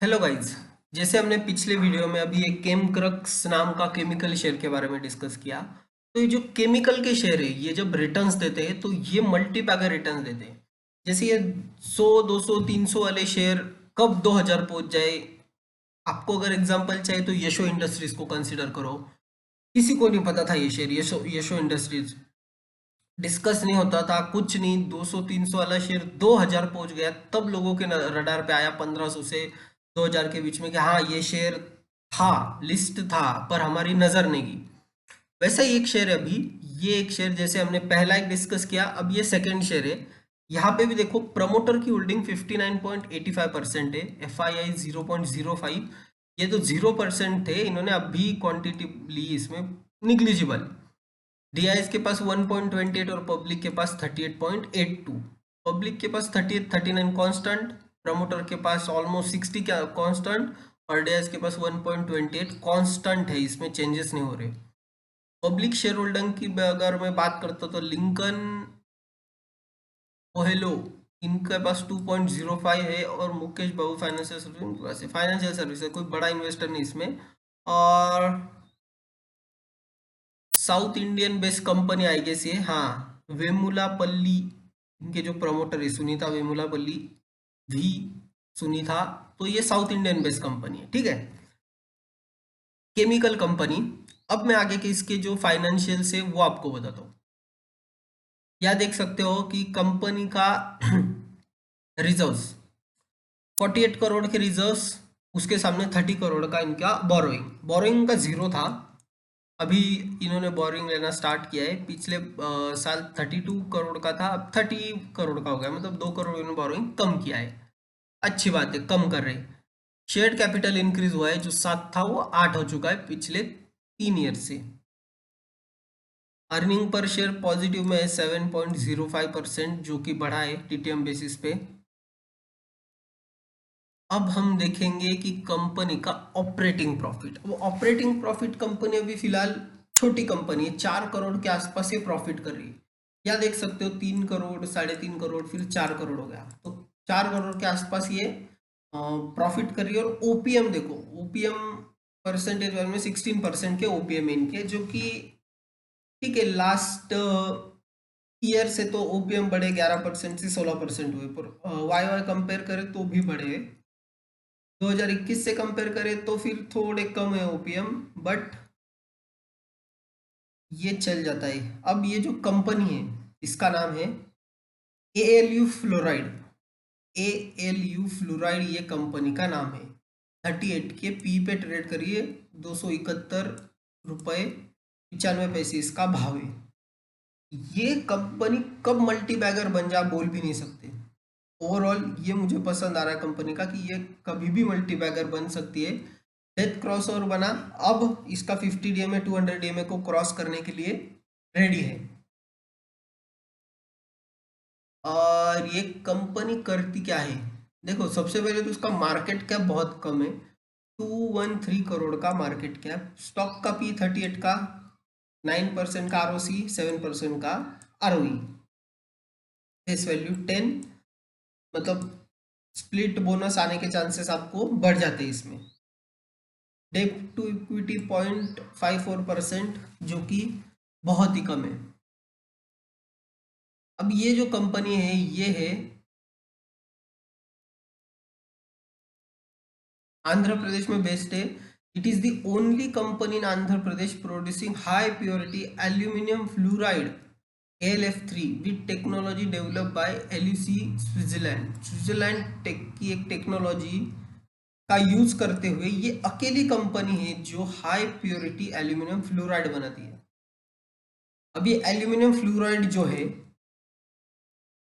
Hello guys. जैसे हमने पिछले वीडियो में अभी एक केमक्रक्स नाम का केमिकल शेयर के बारे में डिस्कस किया। तो ये जो केमिकल के शेयर है ये जब रिटर्न्स देते हैं तो ये मल्टीपैगर रिटर्न्स देते हैं। जैसे ये 100 200 300 वाले शेयर कब 2000 पहुंच जाए। आपको अगर एग्जांपल चाहिए तो यशो इंडस्ट्रीज को कंसिडर करो। किसी को नहीं पता था ये शेयर यशो यशो इंडस्ट्रीज डिस्कस नहीं होता था, कुछ नहीं। 200 300 वाला शेयर 2000 पहुंच गया, तब लोगों के रडार पे आया 1500 से 2000 के बीच में कि हाँ ये शेयर था, लिस्ट था, पर हमारी नजर नहीं गई। वैसा ही एक शेयर है अभी। ये एक शेयर जैसे हमने पहला एक डिस्कस किया, अब ये सेकंड शेयर है। यहाँ पे भी देखो प्रमोटर की होल्डिंग 59.85% है, एफ आई आई 0.05। ये तो 0% थे, इन्होंने अभी क्वांटिटी ली इसमें निग्लिजिबल। डीआईएस के पास 1.28 और पब्लिक के पास 38.82। पब्लिक के पास 38 39 कांस्टेंट, प्रमोटर के पास ऑलमोस्ट 60 का कांस्टेंट, और डीआईएस के पास 1.28 कांस्टेंट है, इसमें चेंजेस नहीं हो रहे। पब्लिक शेयर होल्डिंग की अगर मैं बात करता तो लिंकन ओहेलो इनके पास 2.05 है, और मुकेश बाबू फाइनेंशियल सर्विस इनके पास है। फाइनेंशियल सर्विस है, कोई बड़ा इन्वेस्टर नहीं इसमें। और south Indian based company I guess ये, हाँ, वेमुलापल्ली। इनके जो प्रमोटर है सुनीता वेमुलापल्ली भी, सुनीता। तो ये साउथ इंडियन बेस्ड कंपनी है, ठीक है, केमिकल कंपनी। अब मैं आगे के इसके जो फाइनेंशियल से वो आपको बताता हूँ। यहाँ देख सकते हो कि कंपनी का रिजर्व्स 48 करोड़ के रिजर्व्स, उसके सामने 30 करोड़ का इनका बोरोइंग। बोरोइंग का जीरो था, अभी इन्होंने बोरिंग लेना स्टार्ट किया है। पिछले साल 32 करोड़ का था, अब 30 करोड़ का हो गया, मतलब 2 करोड़ इन्होंने बोरिंग कम किया है। अच्छी बात है, कम कर रहे। शेयर कैपिटल इंक्रीज हुआ है, जो 7 था वो 8 हो चुका है पिछले 3 ईयर से। अर्निंग पर शेयर पॉजिटिव में है 7.05%, जो कि बढ़ा है टीटीएम बेसिस पे। अब हम देखेंगे कि कंपनी का ऑपरेटिंग प्रॉफिट। अब ऑपरेटिंग प्रॉफिट कंपनी अभी फिलहाल छोटी कंपनी है, 4 करोड़ के आसपास ये प्रॉफिट कर रही है। या देख सकते हो 3 करोड़, 3.5 करोड़, फिर 4 करोड़ हो गया, तो 4 करोड़ के आसपास ये प्रॉफिट कर रही है। और ओपीएम देखो, ओपीएम परसेंटेज में 16% के ओपीएम इनके, जो कि ठीक है, लास्ट ईयर से तो ओपीएम बढ़े 11% से 16% हुए, पर वाई वाई कंपेयर करें तो भी बढ़े। 2021 से कंपेयर करें तो फिर थोड़े कम है ओपीएम, बट ये चल जाता है। अब ये जो कंपनी है इसका नाम है एएलयू फ्लोराइड। एएलयू फ्लोराइड ये कंपनी का नाम है। 38 के पी पे ट्रेड करिए, 271 रुपये 95 पैसे इसका भाव है। ये कंपनी कब मल्टी बैगर बन जाए आप बोल भी नहीं सकते। ओवरऑल ये मुझे पसंद आ रहा है कंपनी का कि ये कभी भी मल्टी बैगर बन सकती है। डेथ क्रॉस ओवर बना, अब इसका 50 डीएमए 200 डीएमए को क्रॉस करने के लिए रेडी है। और ये कंपनी करती क्या है, देखो सबसे पहले तो उसका मार्केट कैप बहुत कम है, 213 करोड़ का मार्केट कैप। स्टॉक का पी 38 का, 9% का आरओसी, 7% का आरओई, फेस वैल्यू 10। मतलब स्प्लिट बोनस आने के चांसेस आपको बढ़ जाते हैं इसमें। डेट टू इक्विटी 0.54%, जो कि बहुत ही कम है। अब ये जो कंपनी है ये है आंध्र प्रदेश में बेस्ड है। It is the only company in Andhra Pradesh producing high purity aluminium fluoride AlF3 with technology develop by LUC Switzerland. Switzerland tech की एक टेक्नोलॉजी का यूज करते हुए ये अकेली कंपनी है जो हाई प्योरिटी एल्यूमिनियम फ्लोराइड बनाती है। अब ये एल्यूमिनियम फ्लोराइड जो है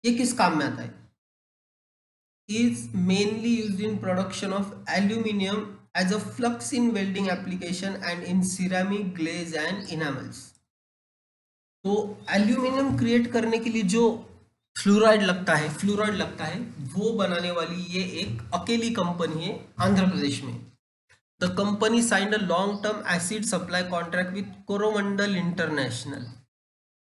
ये किस काम में आता है, is mainly used in production of aluminium as a flux in welding application and in ceramic glaze and enamels। तो एल्यूमिनियम क्रिएट करने के लिए जो फ्लोराइड लगता है वो बनाने वाली ये एक अकेली कंपनी है आंध्र प्रदेश में। The company signed a long term acid supply contract with Coromandel international.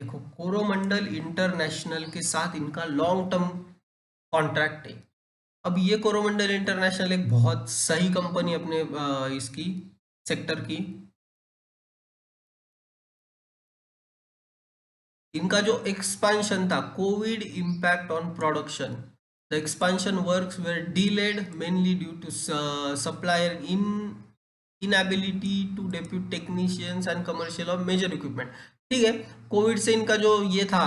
देखो कोरोमंडल इंटरनेशनल के साथ इनका लॉन्ग टर्म कॉन्ट्रैक्ट है। अब ये कोरोमंडल इंटरनेशनल एक बहुत सही कंपनी अपने इसकी सेक्टर की। इनका जो एक्सपांशन था, COVID impact on production, the expansion works were delayed mainly due to supplier inability to depute technicians and commercial of major equipment. ठीक है, कोविड से इनका जो ये था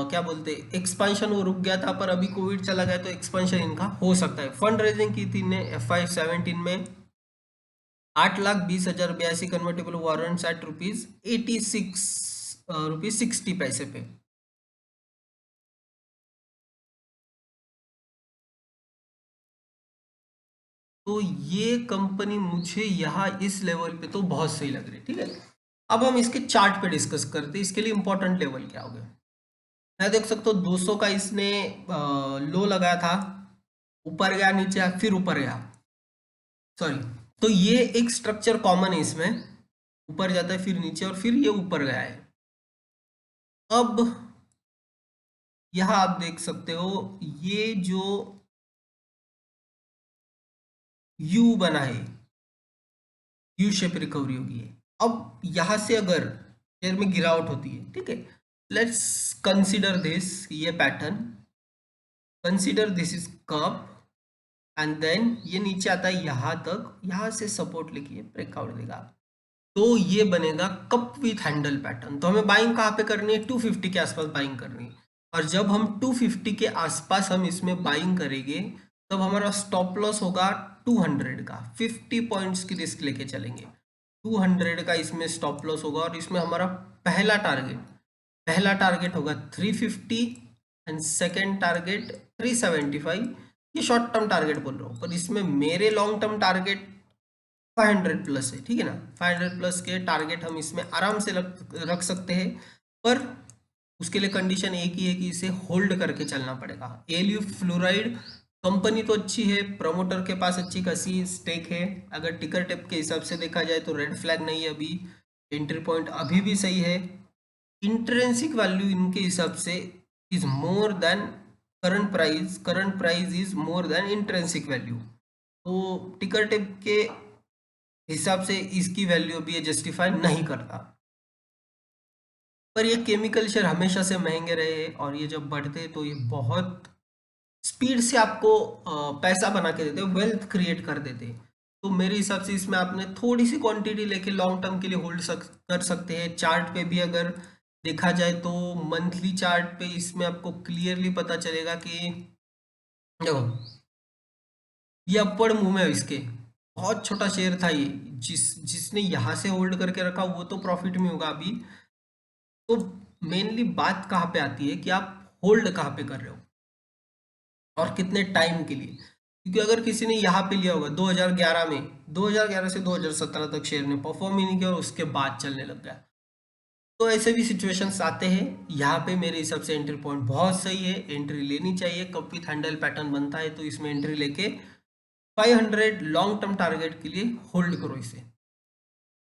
क्या बोलते एक्सपांशन, वो रुक गया था, पर अभी कोविड चला गया तो एक्सपांशन इनका हो सकता है। फंड रेजिंग की थी ने FY17 में 8,20,082 कन्वर्टेबल वारंट्स एट ₹86.60 पे। तो ये कंपनी मुझे यहाँ इस लेवल पे तो बहुत सही लग रही है। ठीक है, अब हम इसके चार्ट पे डिस्कस करते हैं। इसके लिए इंपॉर्टेंट लेवल क्या हो गया, मैं देख सकता हूँ 200 का इसने लो लगाया था, ऊपर गया, नीचे आया, फिर ऊपर गया, सॉरी। तो ये एक स्ट्रक्चर कॉमन है इसमें, ऊपर जाता है फिर नीचे और फिर ये ऊपर गया है। अब यहाँ आप देख सकते हो ये जो यू बना है, यू शेप रिकवरी होगी है। अब यहां से अगर शेयर में गिरावट होती है, ठीक है, लेट्स कंसीडर दिस, ये pattern, consider this is cup, and then ये नीचे आता है यहां तक, यहां से सपोर्ट लेके ब्रेकआउट देगा, तो ये बनेगा कप विथ हैंडल पैटर्न। तो हमें बाइंग कहाँ पे करनी है, 250 के आसपास बाइंग करनी है। और जब हम 250 के आसपास हम इसमें बाइंग करेंगे, तब हमारा स्टॉप लॉस होगा 200 का, 50 पॉइंट्स की रिस्क लेके चलेंगे। 200 का इसमें स्टॉप लॉस होगा, और इसमें हमारा पहला टारगेट होगा 350 एंड सेकेंड टारगेट 375। ये शॉर्ट टर्म टारगेट बोल रहा हूँ, पर इसमें मेरे लॉन्ग टर्म टारगेट 500 प्लस है। ठीक है ना, 500 प्लस के टारगेट हम इसमें आराम से रख सकते हैं, पर उसके लिए कंडीशन एक ही है कि इसे होल्ड करके चलना पड़ेगा। एलियो फ्लोराइड कंपनी तो अच्छी है, प्रमोटर के पास अच्छी खासी स्टेक है, अगर टिकर टेप के हिसाब से देखा जाए तो रेड फ्लैग नहीं है अभी, एंट्री पॉइंट अभी भी सही है। इंट्रेंसिक वैल्यू इनके हिसाब से is more than current price is more than intrinsic value. तो टिकर टेप के हिसाब से इसकी वैल्यू अभी ये जस्टिफाई नहीं करता। पर ये केमिकल शेयर हमेशा से महंगे रहे हैं, और ये जब बढ़ते हैं तो ये बहुत स्पीड से आपको पैसा बना के देते हैं, वेल्थ क्रिएट कर देते हैं। तो मेरे हिसाब से इसमें आपने थोड़ी सी क्वांटिटी लेके लॉन्ग टर्म के लिए होल्ड कर सकते हैं। चार्ट पे भी अगर देखा जाए तो मंथली चार्ट पे इसमें आपको क्लियरली पता चलेगा कि देखो ये अपवर्ड मूव है इसके, बहुत छोटा शेयर था ये, जिसने यहाँ से होल्ड करके रखा वो तो प्रॉफिट में होगा अभी। तो मेनली बात कहाँ पे आती है कि आप होल्ड कहाँ पे कर रहे हो और कितने टाइम के लिए। क्योंकि अगर किसी ने यहाँ पे लिया होगा 2011 में, 2011 से 2017 तक शेयर ने परफॉर्म ही नहीं किया और उसके बाद चलने लग गया, तो ऐसे भी सिचुएशंस आते हैं। यहाँ पे मेरे हिसाब से एंट्री पॉइंट बहुत सही है, एंट्री लेनी चाहिए। कप विथ हैंडल पैटर्न बनता है तो इसमें एंट्री लेके 500 लॉन्ग टर्म टारगेट के लिए होल्ड करो इसे।